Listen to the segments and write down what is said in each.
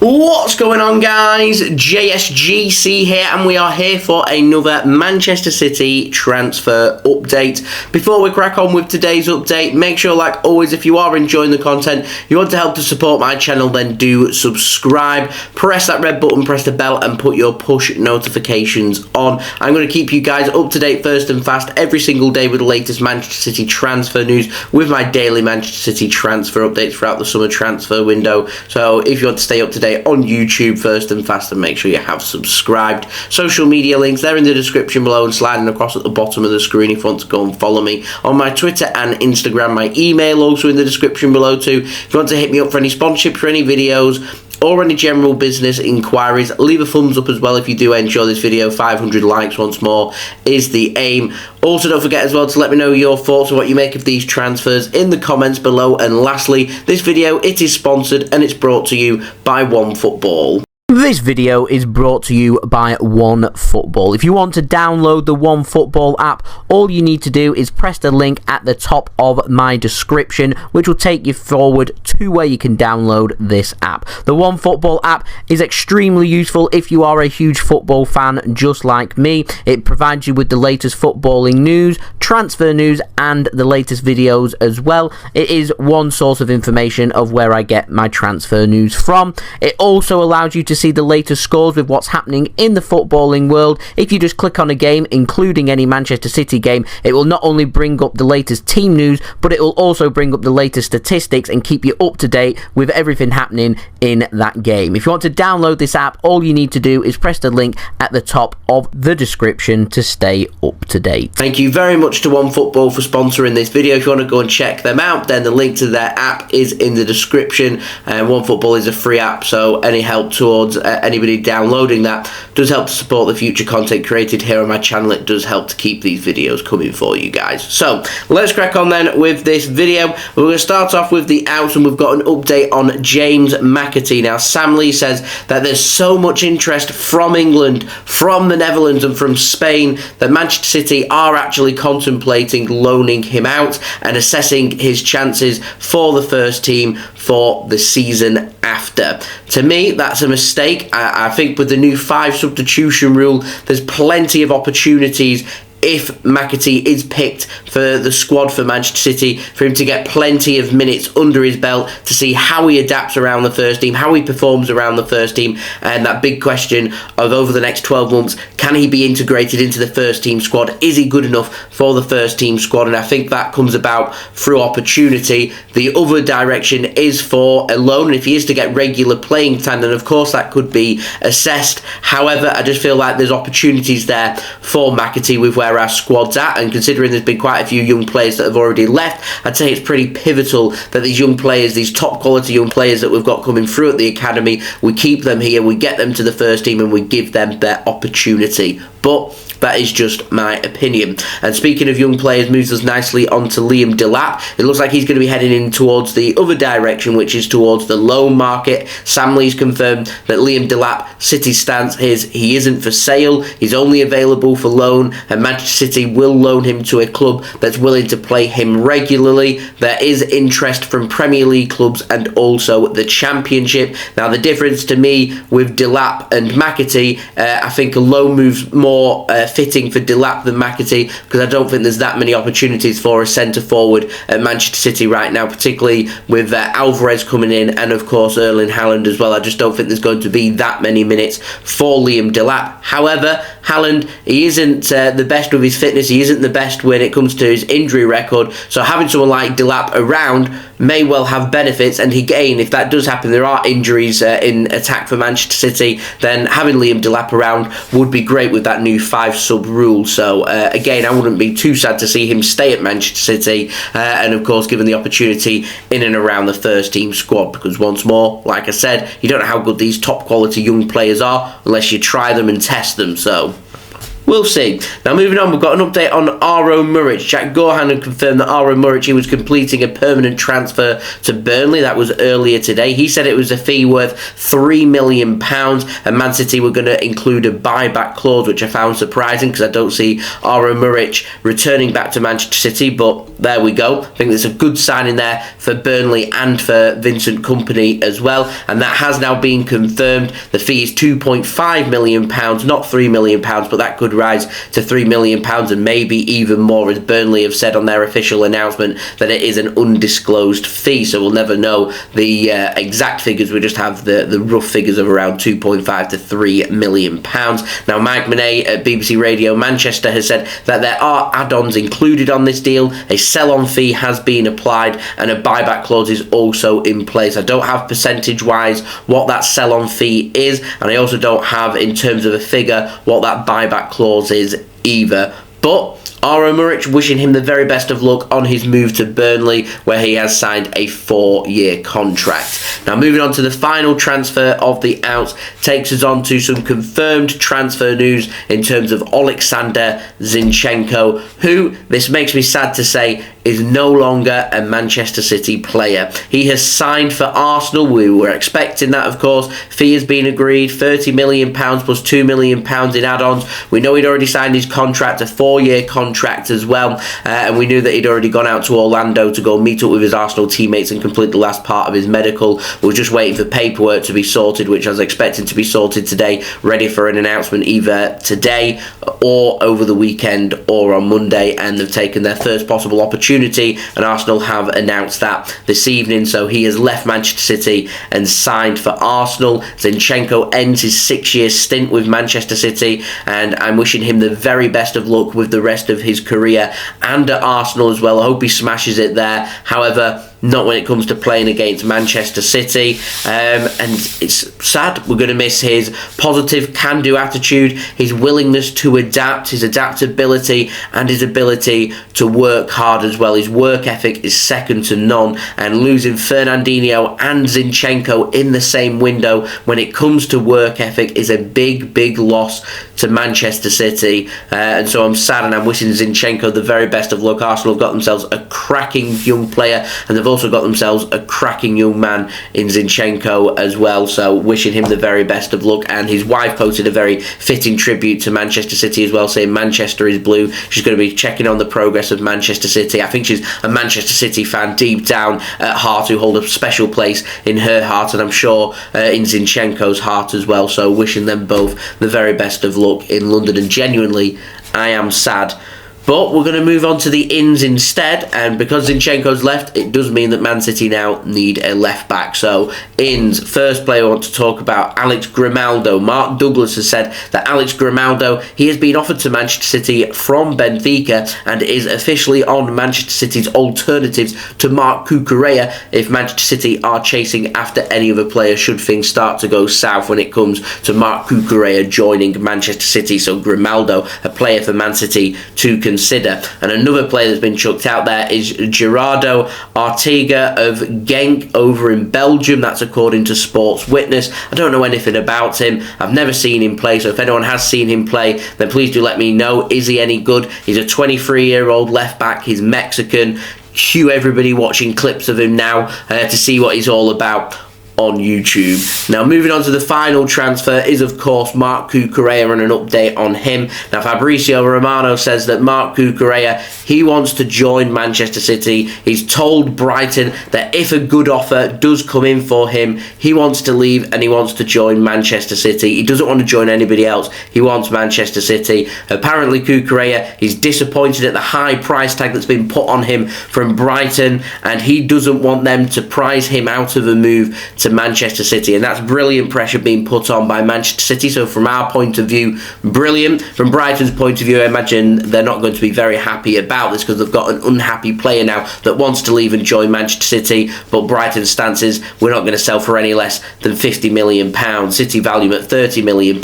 What's going on, guys? JSGC here, and we are here for another Manchester City transfer update. Before we crack on with today's update, make sure, like always, if you are enjoying the content, you want to help to support my channel, then do subscribe, press that red button, press the bell, and put your push notifications on. I'm going to keep you guys up to date first and fast every single day with the latest Manchester City transfer news, with my daily Manchester City transfer updates throughout the summer transfer window. So if you want to stay up to date on YouTube first and fast, and make sure you have subscribed. Social media links, they're in the description below and sliding across at the bottom of the screen if you want to go and follow me on my Twitter and Instagram. My email also in the description below too. If you want to hit me up for any sponsorship for any videos or any general business inquiries, leave a thumbs up as well if you do enjoy this video. 500 likes once more is the aim. Also, don't forget as well to let me know your thoughts on what you make of these transfers in the comments below. And lastly, this video, it is sponsored and it's brought to you by OneFootball. This video is brought to you by OneFootball. If you want to download the OneFootball app, all you need to do is press the link at the top of my description, which will take you forward to where you can download this app. The OneFootball app is extremely useful if you are a huge football fan just like me. It provides you with the latest footballing news, transfer news, and the latest videos as well. It is one source of information of where I get my transfer news from. It also allows you to see the latest scores with what's happening in the footballing world. If you just click on a game, including any Manchester City game, it will not only bring up the latest team news, but it will also bring up the latest statistics and keep you up to date with everything happening in that game. If you want to download this app, all you need to do is press the link at the top of the description to stay up to date. Thank you very much to OneFootball for sponsoring this video. If you want to go and check them out, then the link to their app is in the description. OneFootball is a free app, so any help towards anybody downloading that does help to support the future content created here on my channel. It does help to keep these videos coming for you guys. So let's crack on then with this video. We're going to start off with the outs, and we've got an update on James McAtee. Now, Sam Lee says that there's so much interest from England, from the Netherlands, and from Spain that Manchester City are actually contemplating loaning him out and assessing his chances for the first team for the season after. To me, that's a mistake. I think with the new 5 substitution rule, there's plenty of opportunities if McAtee is picked for the squad for Manchester City, for him to get plenty of minutes under his belt to see how he adapts around the first team, how he performs around the first team, and that big question of over the next 12 months, can he be integrated into the first team squad? Is he good enough for the first team squad? And I think that comes about through opportunity. The other direction is for a loan, and if he is to get regular playing time, then of course that could be assessed. However, I just feel like there's opportunities there for McAtee with where our squad's at, and considering there's been quite a few young players that have already left, I'd say it's pretty pivotal that these young players, these top quality young players that we've got coming through at the academy, we keep them here, we get them to the first team, and we give them their opportunity. But that is just my opinion. And speaking of young players, moves us nicely onto Liam Delap. It looks like he's going to be heading in towards the other direction, which is towards the loan market. Sam Lee's confirmed that Liam Delap, City's stance is he isn't for sale. He's only available for loan, and Manchester City will loan him to a club that's willing to play him regularly. There is interest from Premier League clubs and also the Championship. Now, the difference to me with Delap and McAtee, I think a loan move's more fitting for Delap than McAtee, because I don't think there's that many opportunities for a centre forward at Manchester City right now, particularly with Alvarez coming in and of course Erling Haaland as well. I just don't think there's going to be that many minutes for Liam Delap. However, Haaland, he isn't the best with his fitness, he isn't the best when it comes to his injury record, so having someone like Delap around may well have benefits. And again, if that does happen, there are injuries in attack for Manchester City, then having Liam Delap around would be great with that new 5 sub rule. So again, I wouldn't be too sad to see him stay at Manchester City, and of course given the opportunity in and around the first team squad, because once more, like I said, you don't know how good these top quality young players are unless you try them and test them. So we'll see. Now, moving on, we've got an update on Aro Muric. Jack Gaughan had confirmed that Aro Muric, he was completing a permanent transfer to Burnley. That was earlier today. He said it was a fee worth £3 million, and Man City were going to include a buyback clause, which I found surprising because I don't see Aro Muric returning back to Manchester City, but there we go. I think there's a good signing there for Burnley and for Vincent Kompany as well, and that has now been confirmed. The fee is £2.5 million, not £3 million, but that could rise to £3 million and maybe even more, as Burnley have said on their official announcement that it is an undisclosed fee, so we'll never know the exact figures. We just have the rough figures of around £2.5 to £3 million. Now, Mike Minay at BBC Radio Manchester has said that there are add-ons included on this deal. A sell-on fee has been applied and a buyback clause is also in place. I don't have percentage-wise what that sell-on fee is, and I also don't have, in terms of a figure, what that buyback clause is either. But Aro Muric, wishing him the very best of luck on his move to Burnley, where he has signed a 4-year contract. Now, moving on to the final transfer of the outs, takes us on to some confirmed transfer news in terms of Oleksandr Zinchenko, who, this makes me sad to say, is no longer a Manchester City player. He has signed for Arsenal. We were expecting that, of course. Fee has been agreed, £30 million plus £2 million in add-ons. We know he'd already signed his contract, a 4-year contract as well, and we knew that he'd already gone out to Orlando to go meet up with his Arsenal teammates and complete the last part of his medical. We were just waiting for paperwork to be sorted, which I was expecting to be sorted today, ready for an announcement either today or over the weekend or on Monday, and they've taken their first possible opportunity, and Arsenal have announced that this evening. So he has left Manchester City and signed for Arsenal. Zinchenko ends his 6-year stint with Manchester City, and I'm wishing him the very best of luck with the rest of his career and at Arsenal as well. I hope he smashes it there. However, not when it comes to playing against Manchester City, and it's sad. We're going to miss his positive can-do attitude, his willingness to adapt, his adaptability, and his ability to work hard as well. His work ethic is second to none, and losing Fernandinho and Zinchenko in the same window when it comes to work ethic is a big loss to Manchester City, and so I'm sad, and I'm wishing Zinchenko the very best of luck. Arsenal have got themselves a cracking young player, and they've also got themselves a cracking young man in Zinchenko as well, so wishing him the very best of luck. And his wife posted a very fitting tribute to Manchester City as well, saying Manchester is blue. She's going to be checking on the progress of Manchester City. I think she's a Manchester City fan deep down at heart, who hold a special place in her heart, and I'm sure in Zinchenko's heart as well, so wishing them both the very best of luck in London. And genuinely, I am sad. But we're going to move on to the ins instead, and because Zinchenko's left, it does mean that Man City now need a left back. So ins, first player I want to talk about, Alex Grimaldo. Mark Douglas has said that Alex Grimaldo, he has been offered to Manchester City from Benfica and is officially on Manchester City's alternatives to Marc Cucurella if Manchester City are chasing after any other player should things start to go south when it comes to Marc Cucurella joining Manchester City. So Grimaldo, a player for Man City to consider. And another player that's been chucked out there is Gerardo Arteaga of Genk over in Belgium. That's according to Sports Witness. I don't know anything about him. I've never seen him play, so if anyone has seen him play, then please do let me know. Is he any good? He's a 23-year-old left back. He's Mexican. Cue everybody watching clips of him now to see what he's all about on YouTube. Now, moving on to the final transfer is, of course, Marc Cucurella, and an update on him. Now, Fabrizio Romano says that Marc Cucurella, he wants to join Manchester City. He's told Brighton that if a good offer does come in for him, he wants to leave and he wants to join Manchester City. He doesn't want to join anybody else. He wants Manchester City. Apparently, Cucurella is disappointed at the high price tag that's been put on him from Brighton, and he doesn't want them to prize him out of a move to Manchester City, and that's brilliant pressure being put on by Manchester City. So from our point of view, brilliant. From Brighton's point of view, I imagine they're not going to be very happy about this because they've got an unhappy player now that wants to leave and join Manchester City, but Brighton's stance is we're not going to sell for any less than £50 million. City value at £30 million.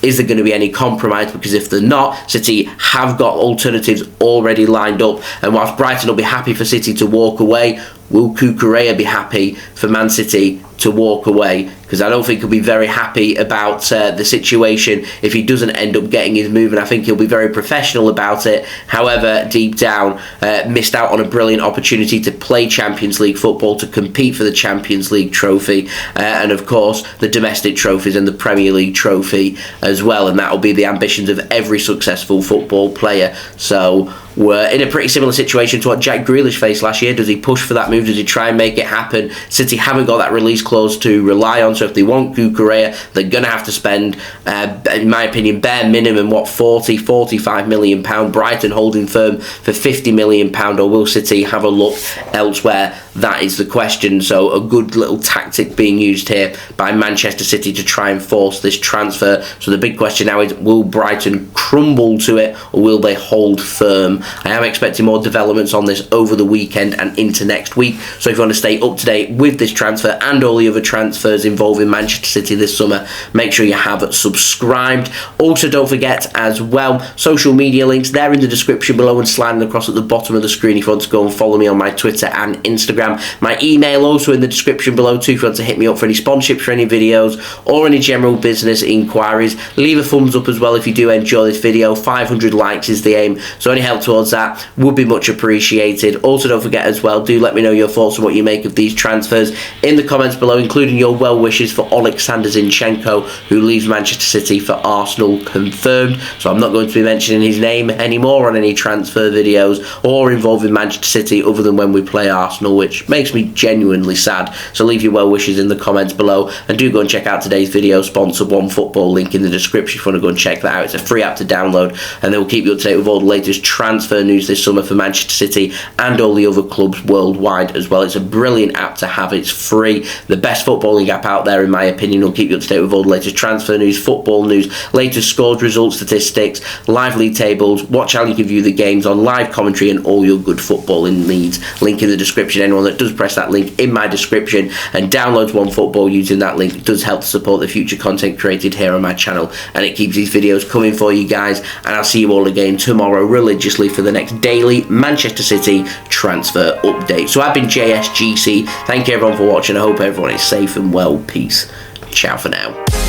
Is there going to be any compromise? Because if they're not, City have got alternatives already lined up, and whilst Brighton will be happy for City to walk away, will Cucurella be happy for Man City to walk away? Because I don't think he'll be very happy about the situation if he doesn't end up getting his move, and I think he'll be very professional about it. However, deep down, missed out on a brilliant opportunity to play Champions League football, to compete for the Champions League trophy, and of course the domestic trophies and the Premier League trophy as well, and that will be the ambitions of every successful football player. So we're in a pretty similar situation to what Jack Grealish faced last year. Does he push for that move? Does he try and make it happen? City haven't got that release clause to rely on, so if they want Cucurella, they're going to have to spend, in my opinion, bare minimum, what, 45 million pound. Brighton holding firm for 50 million pound, or will City have a look elsewhere? That is the question. So a good little tactic being used here by Manchester City to try and force this transfer. So the big question now is, will Brighton crumble to it, or will they hold firm? I am expecting more developments on this over the weekend and into next week. So if you want to stay up to date with this transfer and all the other transfers involving Manchester City this summer, make sure you have subscribed. Also, don't forget as well, social media links, they're in the description below and sliding across at the bottom of the screen if you want to go and follow me on my Twitter and Instagram. My email also in the description below too if you want to hit me up for any sponsorships for any videos or any general business inquiries. Leave a thumbs up as well if you do enjoy this video. 500 likes is the aim, so any help towards that would be much appreciated. Also, don't forget as well, do let me know your thoughts on what you make of these transfers in the comments below, including your well wishes for Oleksandr Zinchenko, who leaves Manchester City for Arsenal, confirmed. So I'm not going to be mentioning his name anymore on any transfer videos or involving Manchester City other than when we play Arsenal, which makes me genuinely sad. So leave your well wishes in the comments below, and do go and check out today's video sponsor, OneFootball, link in the description if you want to go and check that out. It's a free app to download, and they will keep you up to date with all the latest transfer news this summer for Manchester City and all the other clubs worldwide as well. It's a brilliant app to have. It's free. The best footballing app out there, in my opinion. Will keep you up to date with all the latest transfer news, football news, latest scores, results, statistics, live league tables, watch how you can view the games on live commentary, and all your good footballing needs. Link in the description. Anyone that does press that link in my description and downloads OneFootball using that link does help to support the future content created here on my channel, and it keeps these videos coming for you guys. And I'll see you all again tomorrow religiously for the next daily Manchester City transfer update. So I've been JSGC. Thank you everyone for watching. I hope everyone is safe and well. Peace. Ciao for now.